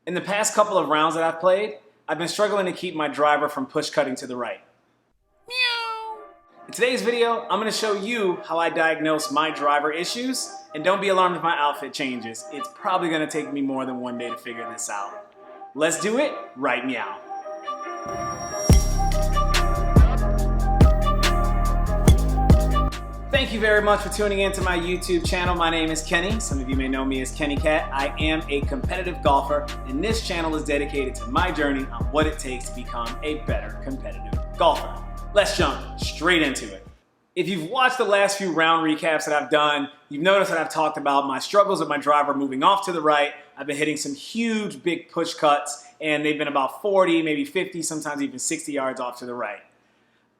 In the past couple of rounds that I've played, I've been struggling to keep my driver from push cutting to the right. Meow. In today's video, I'm going to show you how I diagnose my driver issues, and don't be alarmed if my outfit changes. It's probably going to take me more than one day to figure this out. Let's do it right meow. Thank you very much for tuning in to my YouTube channel. My name is Kenny. Some of you may know me as Kennie Kat. I am a competitive golfer, and this channel is dedicated to my journey on what it takes to become a better competitive golfer. Let's jump straight into it. If you've watched the last few round recaps that I've done, you've noticed that I've talked about my struggles with my driver moving off to the right. I've been hitting some huge big push cuts, and they've been about 40, maybe 50, sometimes even 60 yards off to the right.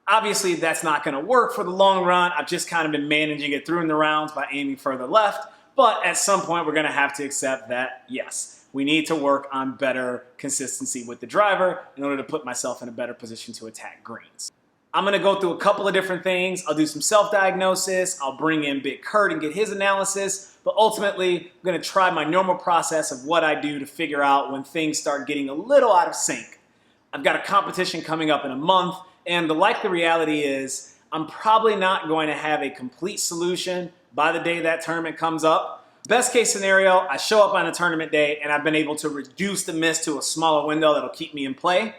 Obviously, that's not going to work for the long run. I've just kind of been managing it through in the rounds by aiming further left. But at some point, we're going to have to accept that, yes, we need to work on better consistency with the driver in order to put myself in a better position to attack greens. I'm going to go through a couple of different things. I'll do some self-diagnosis. I'll bring in Big Kurt and get his analysis. But ultimately, I'm going to try my normal process of what I do to figure out when things start getting a little out of sync. I've got a competition coming up in a month. And the likely reality is I'm probably not going to have a complete solution by the day that tournament comes up. Best case scenario, I show up on a tournament day and I've been able to reduce the miss to a smaller window that'll keep me in play.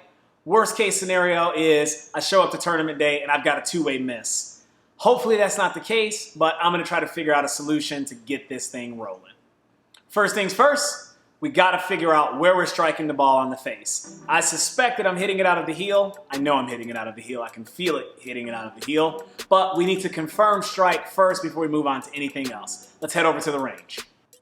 Worst case scenario is I show up to tournament day and I've got a two-way miss. Hopefully that's not the case, but I'm going to try to figure out a solution to get this thing rolling. First things first. We got to figure out where we're striking the ball on the face. I suspect that I'm hitting it out of the heel. I know I'm hitting it out of the heel. I can feel it hitting it out of the heel. But we need to confirm strike first before we move on to anything else. Let's head over to the range.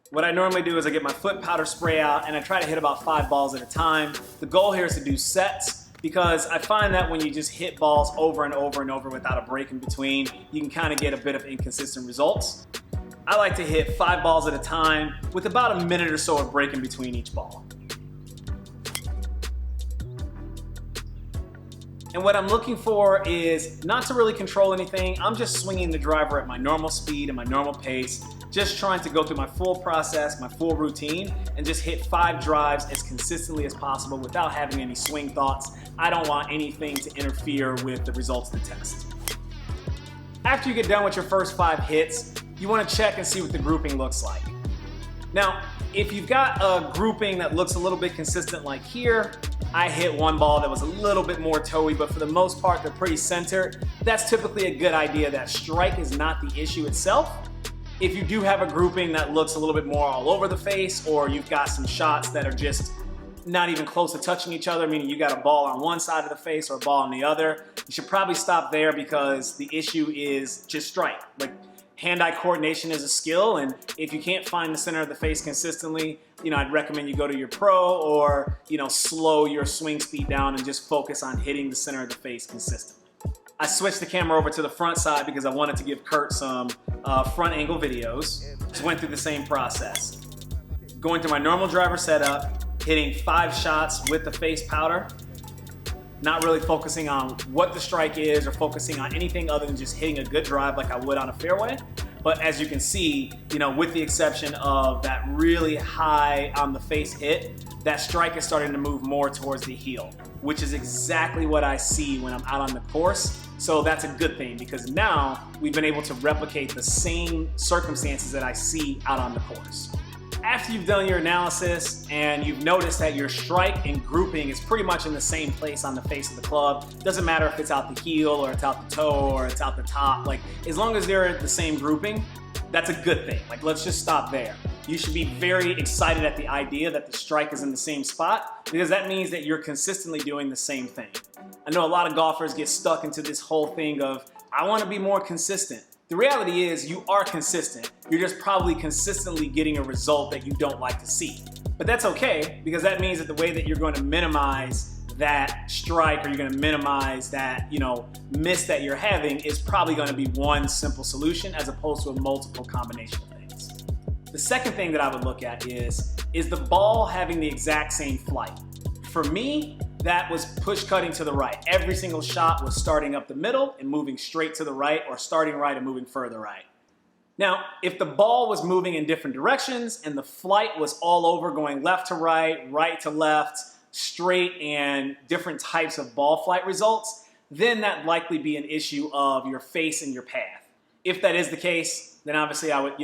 What I normally do is I get my foot powder spray out and I try to hit about 5 balls at a time. The goal here is to do sets because I find that when you just hit balls over and over and over without a break in between, you can kind of get a bit of inconsistent results. I like to hit 5 balls at a time with about a minute or so of break in between each ball. And what I'm looking for is not to really control anything. I'm just swinging the driver at my normal speed and my normal pace, just trying to go through my full process, my full routine, and just hit 5 drives as consistently as possible without having any swing thoughts. I don't want anything to interfere with the results of the test. After you get done with your first 5 hits, you want to check and see what the grouping looks like. Now, if you've got a grouping that looks a little bit consistent like here, I hit one ball that was a little bit more toey, but for the most part, they're pretty centered. That's typically a good idea. That strike is not the issue itself. If you do have a grouping that looks a little bit more all over the face, or you've got some shots that are just not even close to touching each other, meaning you got a ball on one side of the face or a ball on the other, you should probably stop there because the issue is just strike. Like, hand-eye coordination is a skill, and if you can't find the center of the face consistently, I'd recommend you go to your pro or, slow your swing speed down and just focus on hitting the center of the face consistently. I switched the camera over to the front side because I wanted to give Kurt some front angle videos. Just went through the same process. Going through my normal driver setup, hitting 5 shots with the face powder, not really focusing on what the strike is or focusing on anything other than just hitting a good drive like I would on a fairway. But as you can see, with the exception of that really high on the face hit, that strike is starting to move more towards the heel, which is exactly what I see when I'm out on the course. So that's a good thing because now we've been able to replicate the same circumstances that I see out on the course. After you've done your analysis and you've noticed that your strike and grouping is pretty much in the same place on the face of the club, doesn't matter if it's out the heel or it's out the toe or it's out the top, like as long as they're at the same grouping, that's a good thing. Like let's just stop there. You should be very excited at the idea that the strike is in the same spot because that means that you're consistently doing the same thing. I know a lot of golfers get stuck into this whole thing of, I want to be more consistent. The reality is you are consistent. You're just probably consistently getting a result that you don't like to see. But that's okay because that means that the way that you're going to minimize that strike or you're going to minimize that, miss that you're having is probably going to be one simple solution as opposed to a multiple combination of things. The second thing that I would look at is the ball having the exact same flight? For me, that was push cutting to the right. Every single shot was starting up the middle and moving straight to the right or starting right and moving further right. Now, if the ball was moving in different directions and the flight was all over, going left to right, right to left, straight, and different types of ball flight results, then that'd likely be an issue of your face and your path. If that is the case, then obviously I would,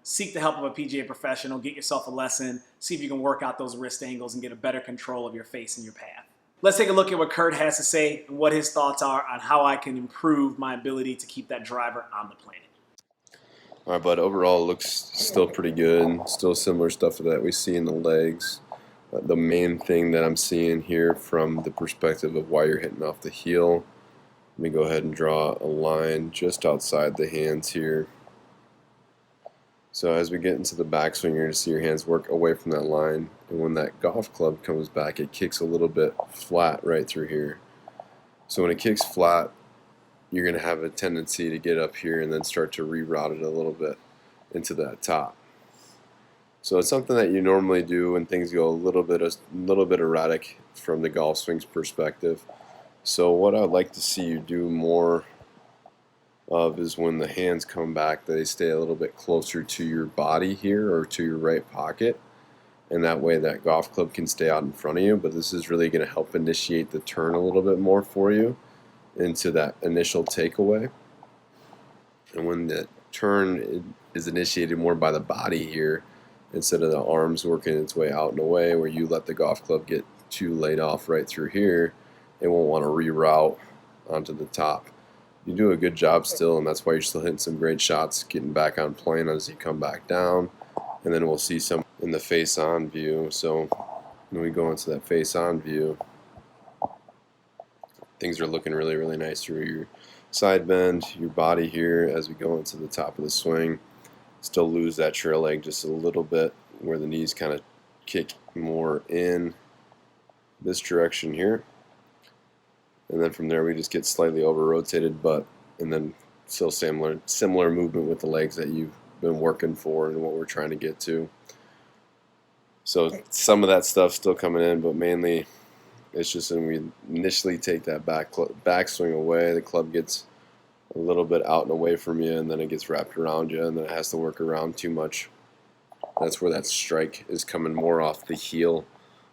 seek the help of a PGA professional, get yourself a lesson, see if you can work out those wrist angles and get a better control of your face and your path. Let's take a look at what Kurt has to say and what his thoughts are on how I can improve my ability to keep that driver on the planet. All right, bud, overall it looks still pretty good. Still similar stuff that we see in the legs. The main thing that I'm seeing here from the perspective of why you're hitting off the heel, let me go ahead and draw a line just outside the hands here. So as we get into the backswing, you're going to see your hands work away from that line. And when that golf club comes back, it kicks a little bit flat right through here. So when it kicks flat, you're going to have a tendency to get up here and then start to reroute it a little bit into that top. So it's something that you normally do when things go a little bit erratic from the golf swing's perspective. So what I'd like to see you do more of is when the hands come back, they stay a little bit closer to your body here or to your right pocket, and that way that golf club can stay out in front of you. But this is really going to help initiate the turn a little bit more for you into that initial takeaway. And when the turn is initiated more by the body here, instead of the arms working its way out and away where you let the golf club get too laid off right through here, it won't want to reroute onto the top. You do a good job still, and that's why you're still hitting some great shots, getting back on plane as you come back down. And then we'll see some in the face-on view. So when we go into that face-on view, things are looking really, really nice through your side bend, your body here as we go into the top of the swing. Still lose that trail leg just a little bit where the knees kind of kick more in this direction here. And then from there we just get slightly over-rotated, and then still similar movement with the legs that you've been working for and what we're trying to get to. So some of that stuff still coming in, but mainly it's just when we initially take that back swing away, the club gets a little bit out and away from you, and then it gets wrapped around you, and then it has to work around too much. That's where that strike is coming more off the heel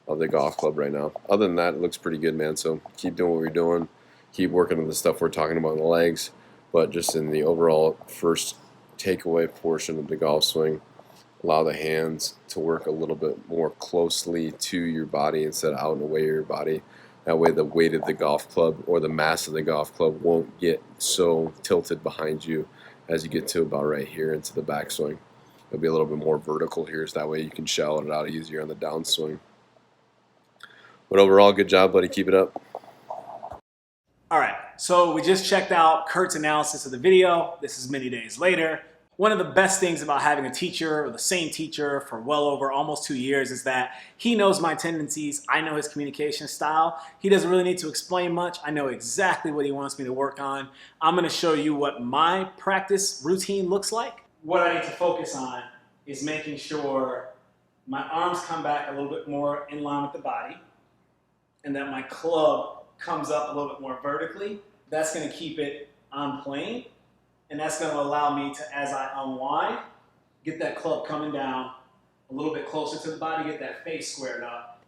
of the golf club right now. Other than that, it looks pretty good, man. So keep doing what we're doing. Keep working on the stuff we're talking about in the legs, but just in the overall first takeaway portion of the golf swing, allow the hands to work a little bit more closely to your body instead of out and away of your body. That way the weight of the golf club or the mass of the golf club won't get so tilted behind you as you get to about right here into the backswing. It'll be a little bit more vertical here, so that way you can shallow it out easier on the downswing. But overall, good job, buddy. Keep it up. All right, so we just checked out Kurt's analysis of the video. This is many days later. One of the best things about having a teacher, or the same teacher for well over almost 2 years, is that he knows my tendencies. I know his communication style. He doesn't really need to explain much. I know exactly what he wants me to work on. I'm going to show you what my practice routine looks like. What I need to focus on is making sure my arms come back a little bit more in line with the body, and that my club comes up a little bit more vertically. That's going to keep it on plane. And that's going to allow me to, as I unwind, get that club coming down a little bit closer to the body, get that face squared up.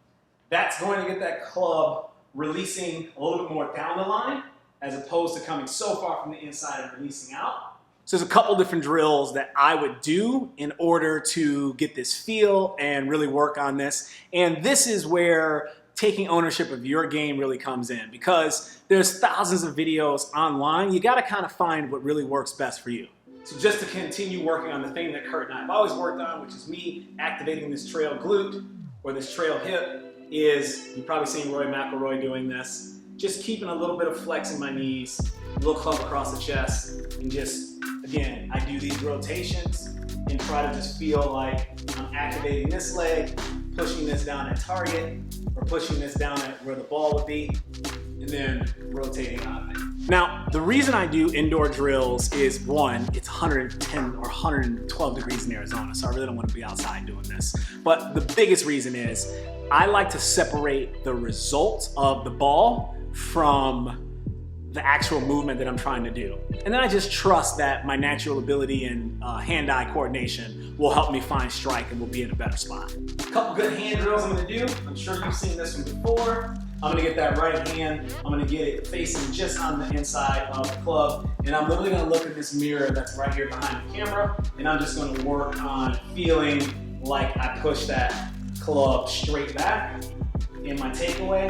That's going to get that club releasing a little bit more down the line, as opposed to coming so far from the inside and releasing out. So there's a couple different drills that I would do in order to get this feel and really work on this. And this is where taking ownership of your game really comes in, because there's thousands of videos online. You got to kind of find what really works best for you. So just to continue working on the thing that Kurt and I have always worked on, which is me activating this trail glute or this trail hip, is, you've probably seen Roy McIlroy doing this, just keeping a little bit of flex in my knees, a little clump across the chest, and just, again, I do these rotations and try to just feel like I'm activating this leg, pushing this down at target, or pushing this down at where the ball would be, and then rotating out of it. Now, the reason I do indoor drills is, one, it's 110 or 112 degrees in Arizona, so I really don't want to be outside doing this. But the biggest reason is, I like to separate the result of the ball from the actual movement that I'm trying to do. And then I just trust that my natural ability and hand-eye coordination will help me find strike and will be in a better spot. A couple good hand drills I'm gonna do. I'm sure you've seen this one before. I'm gonna get that right hand, I'm gonna get it facing just on the inside of the club, and I'm literally gonna look at this mirror that's right here behind the camera, and I'm just gonna work on feeling like I push that club straight back in my takeaway.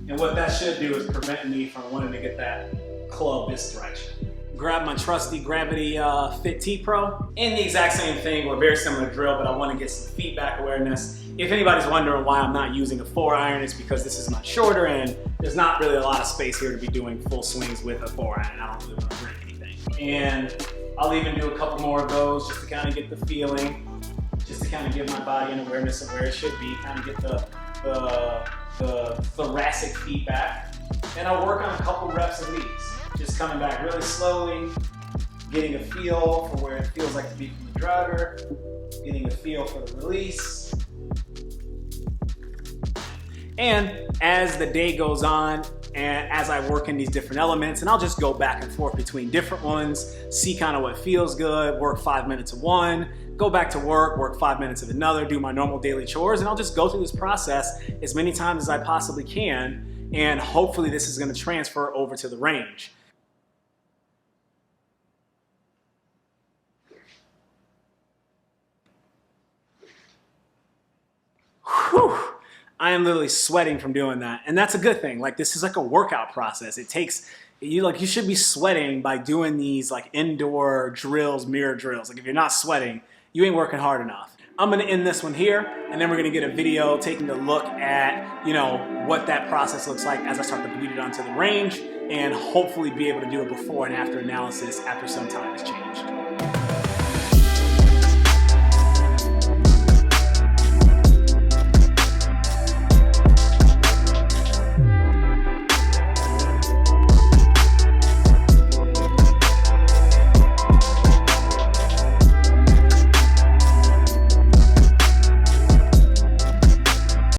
And what that should do is prevent me from wanting to get that club this direction. Grab my trusty Gravity Fit T Pro. And the exact same thing, or very similar drill, but I want to get some feedback awareness. If anybody's wondering why I'm not using a 4-iron, it's because this is much shorter and there's not really a lot of space here to be doing full swings with a 4-iron. I don't really want to break anything. And I'll even do a couple more of those just to kind of get the feeling, just to kind of give my body an awareness of where it should be, kind of get the thoracic feedback. And I'll work on a couple reps of these. Just coming back really slowly, getting a feel for where it feels like to be from the driver, getting a feel for the release. And as the day goes on, and as I work in these different elements, and I'll just go back and forth between different ones, see kind of what feels good, work 5 minutes of one, go back to work 5 minutes of another, do my normal daily chores, and I'll just go through this process as many times as I possibly can, and hopefully this is gonna transfer over to the range. Whew. I am literally sweating from doing that. And that's a good thing. Like, this is like a workout process. It takes, you should be sweating by doing these like indoor drills, mirror drills. Like, if you're not sweating, you ain't working hard enough. I'm gonna end this one here, and then we're gonna get a video taking a look at, you know, what that process looks like as I start to bleed it onto the range, and hopefully be able to do a before and after analysis after some time has changed.